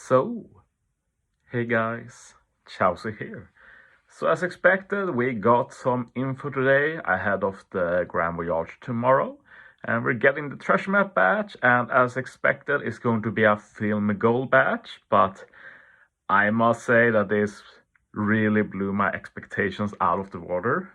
So, hey guys, Chauzu here. So as expected, we got some info today ahead of the Grand Voyage tomorrow. And we're getting the treasure map badge, and as expected, it's going to be a film gold badge. But I must say that this really blew my expectations out of the water.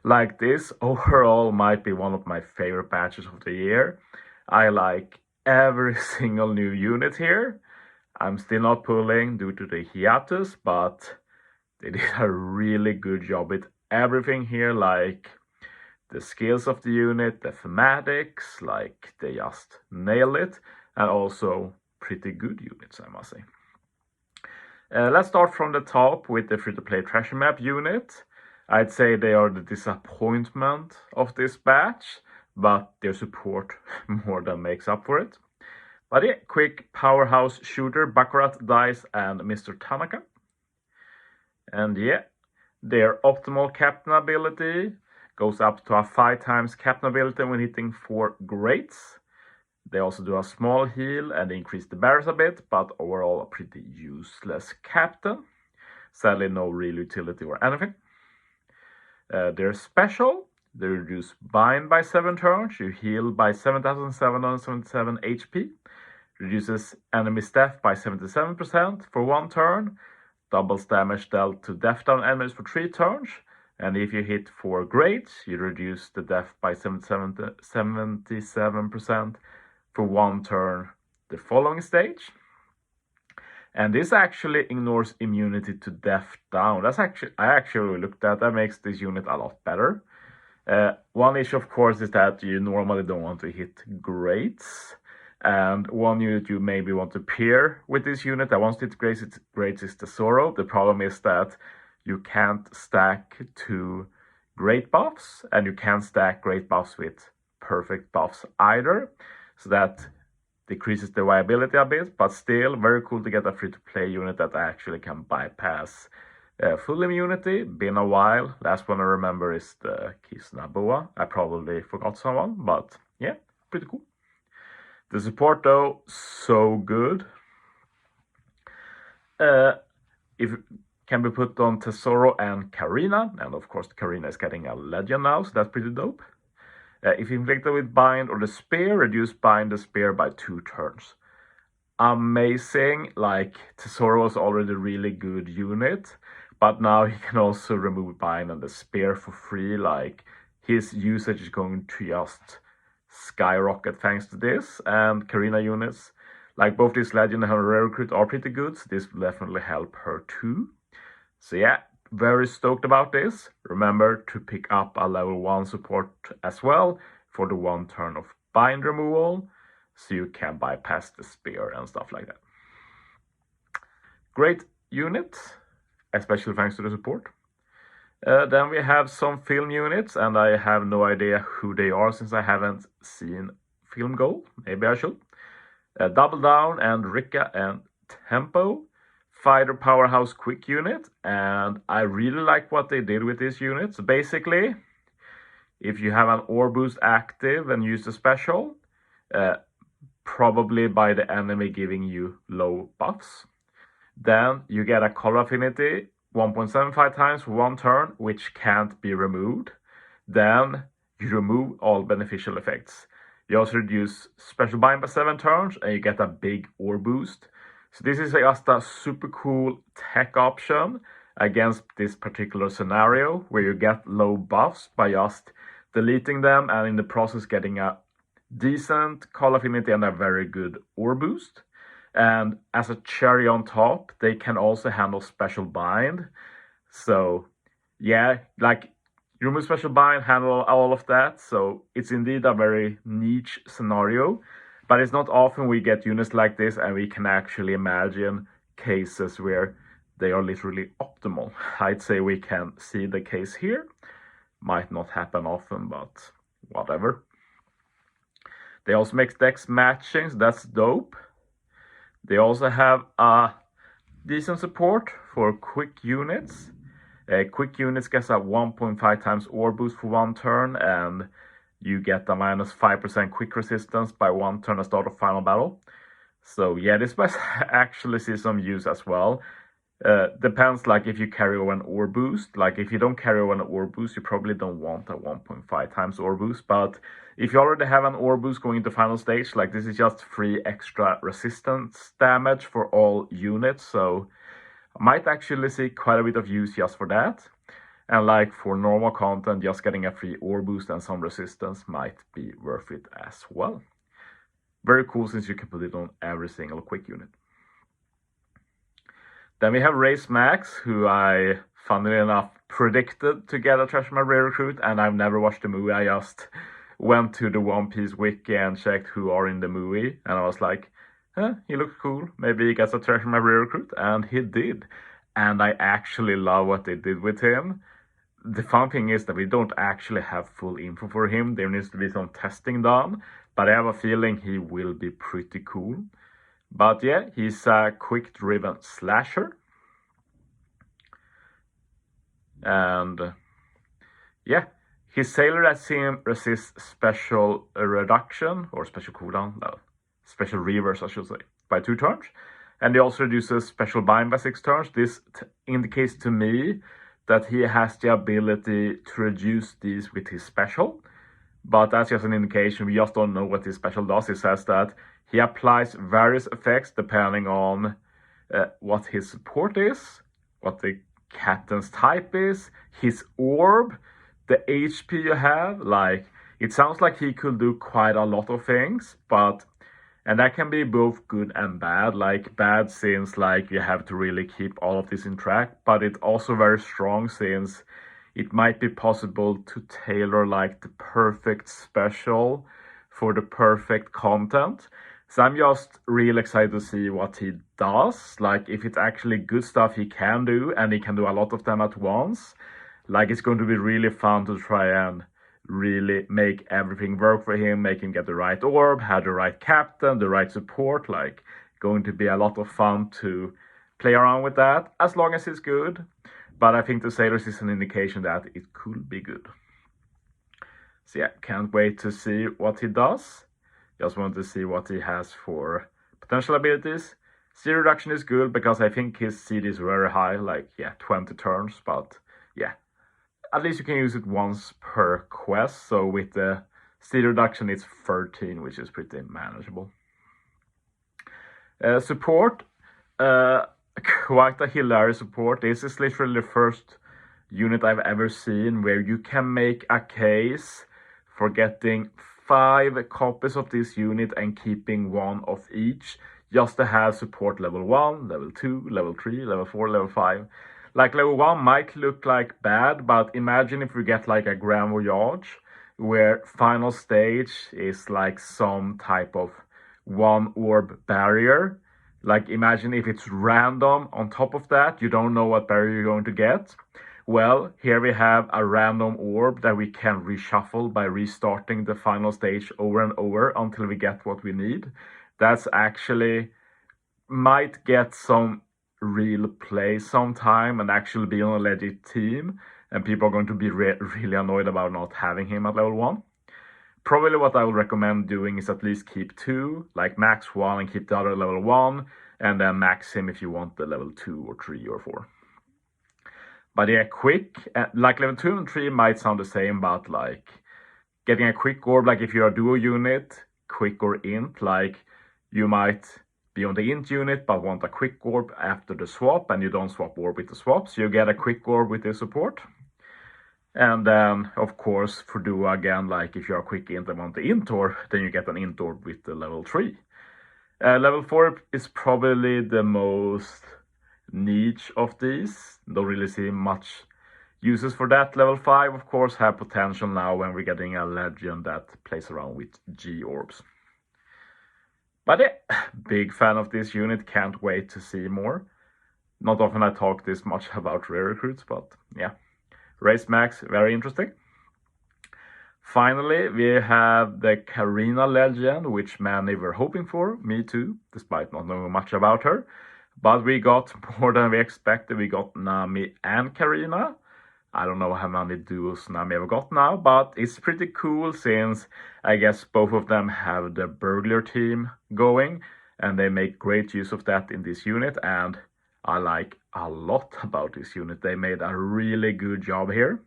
Like, this overall might be one of my favorite badges of the year. I like every single new unit here. I'm still not pulling due to the hiatus, but they did a really good job with everything here, like the skills of the unit, the thematics, like they just nailed it, and also pretty good units, I must say. Let's start from the top with the free-to-play treasure map unit. I'd say they are the disappointment of this batch, but their support more than makes up for it. But yeah, quick powerhouse shooter, Baccarat dice, and Mr. Tanaka. And yeah, their optimal captain ability goes up to a 5 times captain ability when hitting 4 greats. They also do a small heal and increase the barriers a bit, but overall a pretty useless captain. Sadly, no real utility or anything. Their special, they reduce bind by 7 turns, you heal by 7,777 HP, reduces enemy's death by 77% for 1 turn, doubles damage dealt to death down enemies for 3 turns, and if you hit 4 greats, you reduce the death by 77% for 1 turn the following stage. And this actually ignores immunity to death down. I actually looked at that, makes this unit a lot better. One issue, of course, is that you normally don't want to hit greats. And one unit you maybe want to pair with this unit that wants to hit greats is the Zoro. The problem is that you can't stack 2 great buffs, and you can't stack great buffs with perfect buffs either. So that decreases the viability a bit, but still very cool to get a free-to-play unit that actually can bypass full immunity. Been a while. Last one I remember is the Kisnaboa. I probably forgot someone, but yeah, pretty cool. The support though, so good. If can be put on Tesoro and Carina, and of course Carina is getting a legend now, so that's pretty dope. If inflicted with bind or the spear, reduce bind the spear by 2 turns. Amazing. Like, Tesoro was already a really good unit, but now he can also remove bind and the spear for free. Like, his usage is going to just skyrocket thanks to this. And Carina units, like both this legend and her rare recruit, are pretty good, so this will definitely help her too. So yeah, very stoked about this. Remember to pick up a level 1 support as well for the 1 turn of bind removal, so you can bypass the spear and stuff like that. Great unit, especially thanks to the support. Then we have some film units, and I have no idea who they are since I haven't seen Film Gold. Maybe I should. Double Down and Ricca and Tempo. Fighter powerhouse quick unit, and I really like what they did with this unit. So basically, if you have an ore boost active and use the special, probably by the enemy giving you low buffs, then you get a color affinity 1.75 times for 1 turn, which can't be removed. Then you remove all beneficial effects. You also reduce special bind by 7 turns, and you get a big ore boost. So this is just a super cool tech option against this particular scenario, where you get low buffs by just deleting them, and in the process getting a decent call affinity and a very good ore boost. And as a cherry on top, they can also handle special bind. So yeah, like, you remove special bind, handle all of that. So it's indeed a very niche scenario. But it's not often we get units like this, and we can actually imagine cases where they are literally optimal. I'd say we can see the case here. Might not happen often, but whatever. They also make decks matching, so that's dope. They also have a decent support for quick units. Quick units gets a 1.5 times ore boost for 1 turn, and you get a -5% quick resistance by 1 turn at start of final battle. So yeah, this might actually see some use as well. Depends, like if you carry over an ore boost. Like if you don't carry over an ore boost, you probably don't want a 1.5 times ore boost. But if you already have an ore boost going into final stage, like this is just free extra resistance damage for all units. So I might actually see quite a bit of use just for that. And like for normal content, just getting a free ore boost and some resistance might be worth it as well. Very cool since you can put it on every single quick unit. Then we have Race Max, who I, funnily enough, predicted to get a Treasure Map Rare Recruit, and I've never watched the movie. I just went to the One Piece wiki and checked who are in the movie, and I was like, he looks cool. Maybe he gets a Treasure Map Rare Recruit, and he did. And I actually love what they did with him. The fun thing is that we don't actually have full info for him. There needs to be some testing done, but I have a feeling he will be pretty cool. But yeah, he's a quick-driven slasher. And yeah, his Sailor at Sea resists special reduction, or special cooldown, no, special reverse I should say, by 2 turns. And he also reduces special bind by 6 turns. This indicates to me that he has the ability to reduce these with his special. But that's just an indication, we just don't know what his special does. It says that he applies various effects depending on what his support is, what the captain's type is, his orb, the HP you have. Like, it sounds like he could do quite a lot of things, and that can be both good and bad. Like, bad since like you have to really keep all of this in track, but it's also very strong since it might be possible to tailor like the perfect special for the perfect content. So I'm just really excited to see what he does. Like if it's actually good stuff he can do and he can do a lot of them at once. Like it's going to be really fun to try and really make everything work for him, make him get the right orb, have the right captain, the right support. Like going to be a lot of fun to play around with that as long as it's good. But I think the Sailors is an indication that it could be good. So yeah, can't wait to see what he does. Just want to see what he has for potential abilities. CD reduction is good because I think his CD is very high, like 20 turns. But yeah, at least you can use it once per quest. So with the CD reduction, it's 13, which is pretty manageable. Support. Quite a hilarious support. This is literally the first unit I've ever seen where you can make a case for getting 5 copies of this unit and keeping 1 of each, just to have support level 1, level 2, level 3, level 4, level 5. Like level 1 might look like bad, but imagine if we get like a Grand Voyage where final stage is like some type of 1 orb barrier. Like imagine if it's random on top of that, you don't know what barrier you're going to get. Well, here we have a random orb that we can reshuffle by restarting the final stage over and over until we get what we need. That's actually might get some real play sometime and actually be on a legit team. And people are going to be really annoyed about not having him at level 1. Probably what I would recommend doing is at least keep 2, like max 1 and keep the other level 1, and then max him if you want the level 2 or 3 or 4. But yeah, quick, like level 2 and 3 might sound the same, but like getting a quick orb, like if you're a duo unit, quick or int, like you might be on the int unit but want a quick orb after the swap, and you don't swap orb with the swap, so you get a quick orb with the support. And then, of course, for duo again, like if you're a quick int and want the int orb, then you get an int orb with the level 3. Level 4 is probably the most niche of these. Don't really see much uses for that. Level 5, of course, have potential now when we're getting a legend that plays around with G orbs. But yeah, big fan of this unit. Can't wait to see more. Not often I talk this much about rare recruits, but yeah. Race Max, very interesting. Finally, we have the Carina legend, which many were hoping for, me too, despite not knowing much about her. But we got more than we expected. We got Nami and Carina. I don't know how many duos Nami ever got now, but it's pretty cool since I guess both of them have the burglar team going. and they make great use of that in this unit, and I like a lot about this unit. They made a really good job here.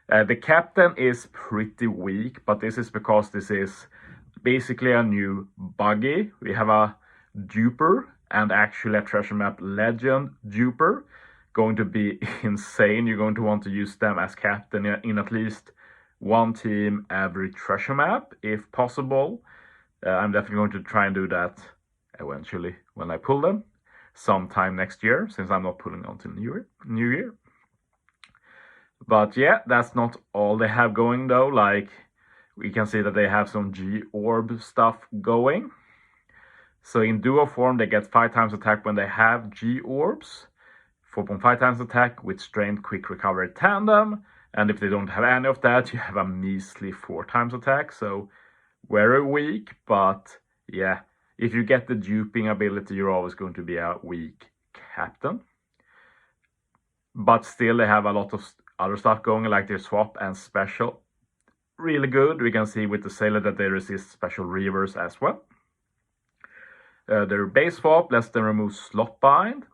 The captain is pretty weak, but this is because this is basically a new buggy. We have a duper and actually a treasure map legend duper. Going to be insane. You're going to want to use them as captain in at least one team every treasure map if possible. I'm definitely going to try and do that eventually when I pull them sometime next year, since I'm not pulling until New Year. But yeah, that's not all they have going though. Like, we can see that they have some G-Orb stuff going. So in duo form, they get 5 times attack when they have G-Orbs, 4.5 times attack with Strength, Quick Recovery, Tandem. And if they don't have any of that, you have a measly 4 times attack. So very weak, but yeah, if you get the duping ability, you're always going to be a weak captain. But still, they have a lot of other stuff going, like their swap and special. Really good. We can see with the sailor that they resist special reavers as well. Their base swap lets them remove slot bind,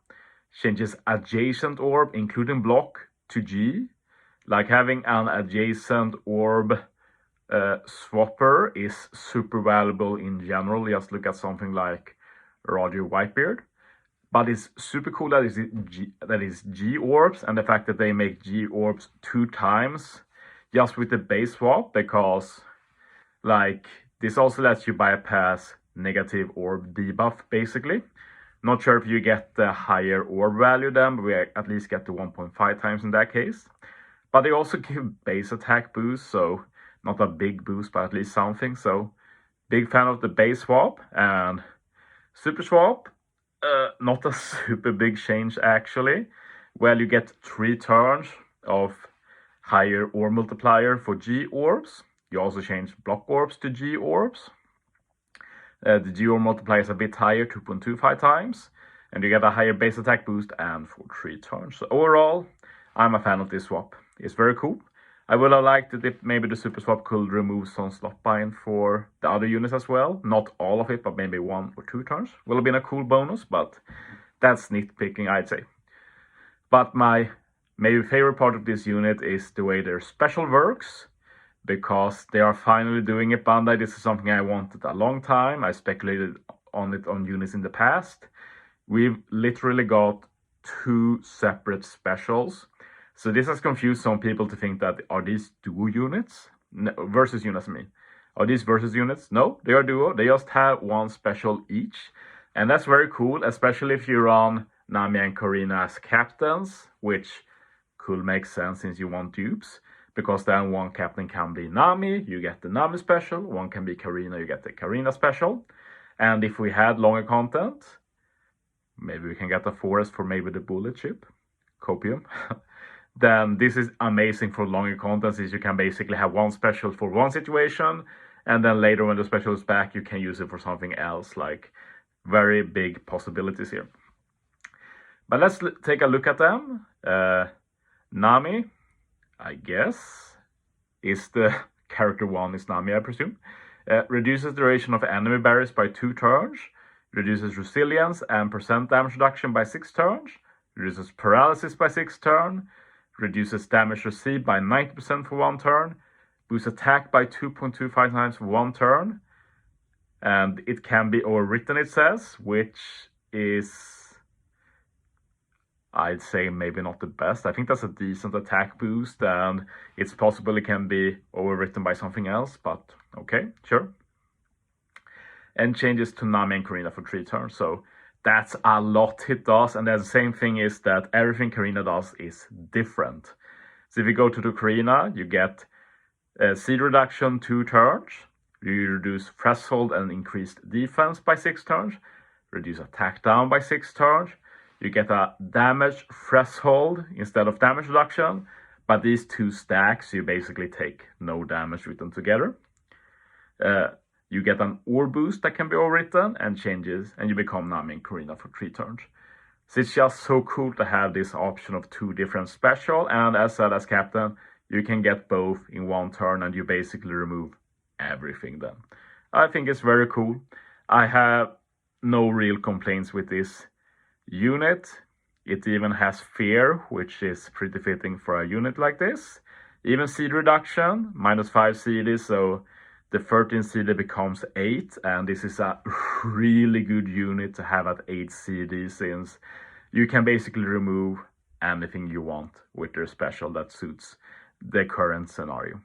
changes adjacent orb, including block, to G. Like having an adjacent orb swapper is super valuable in general. Just look at something like Roger Whitebeard. But it's super cool that is G-Orbs, and the fact that they make G-Orbs 2 times just with the base swap, because like this also lets you bypass negative orb debuff basically. Not sure if you get the higher orb value then, but we at least get the 1.5 times in that case. But they also give base attack boost, so not a big boost, but at least something. So big fan of the base swap. And super swap, not a super big change actually. Well, you get 3 turns of higher orb multiplier for G-Orbs. You also change block orbs to G-Orbs. The G-Orb multiplier is a bit higher, 2.25 times. And you get a higher base attack boost and for 3 turns. So overall, I'm a fan of this swap. It's very cool. I would have liked it if maybe the super swap could remove some slot bind for the other units as well. Not all of it, but maybe 1 or 2 turns. Would have been a cool bonus, but that's nitpicking, I'd say. But my maybe favorite part of this unit is the way their special works, because they are finally doing it, Bandai. This is something I wanted a long time. I speculated on it on units in the past. We've literally got 2 separate specials. So this has confused some people to think that, are these duo units? No, versus units, I mean. Are these versus units? No, they are duo. They just have 1 special each. And that's very cool, especially if you run Nami and Carina as captains, which could make sense since you want dupes. Because then 1 captain can be Nami, you get the Nami special. 1 can be Carina, you get the Carina special. And if we had longer content, maybe we can get a forest for maybe the bullet ship, Copium. Then this is amazing for longer content, since you can basically have 1 special for 1 situation, and then later when the special is back, you can use it for something else. Like, very big possibilities here. But let's take a look at them. Nami, I guess, is the character 1 is Nami, I presume. Reduces duration of enemy barriers by 2 turns. Reduces resilience and % damage reduction by 6 turns. Reduces paralysis by 6 turns. Reduces damage received by 90% for 1 turn. Boosts attack by 2.25 times for 1 turn. And it can be overwritten, it says, which is, I'd say, maybe not the best. I think that's a decent attack boost, and it's possible it can be overwritten by something else, but okay, sure. And changes to Nami and Carina for 3 turns. So that's a lot it does. And the same thing is that everything Carina does is different. So if you go to the Carina, you get seed reduction 2 turns. You reduce threshold and increased defense by 6 turns. Reduce attack down by 6 turns. You get a damage threshold instead of damage reduction. But these 2 stacks, you basically take no damage with them together. You get an orb boost that can be overwritten and changes, and you become Nami and Carina for 3 turns. So it's just so cool to have this option of 2 different special, and as said, as captain, you can get both in 1 turn, and you basically remove everything then. I think it's very cool. I have no real complaints with this unit. It even has fear, which is pretty fitting for a unit like this. Even seed reduction, -5 CD, so the 13 CD becomes 8, and this is a really good unit to have at 8 CD, since you can basically remove anything you want with their special that suits the current scenario.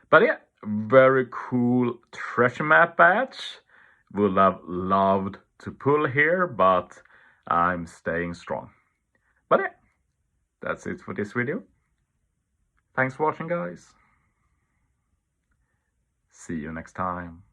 But yeah, very cool treasure map badge. Would have loved to pull here, but I'm staying strong. But yeah, that's it for this video. Thanks for watching, guys. See you next time.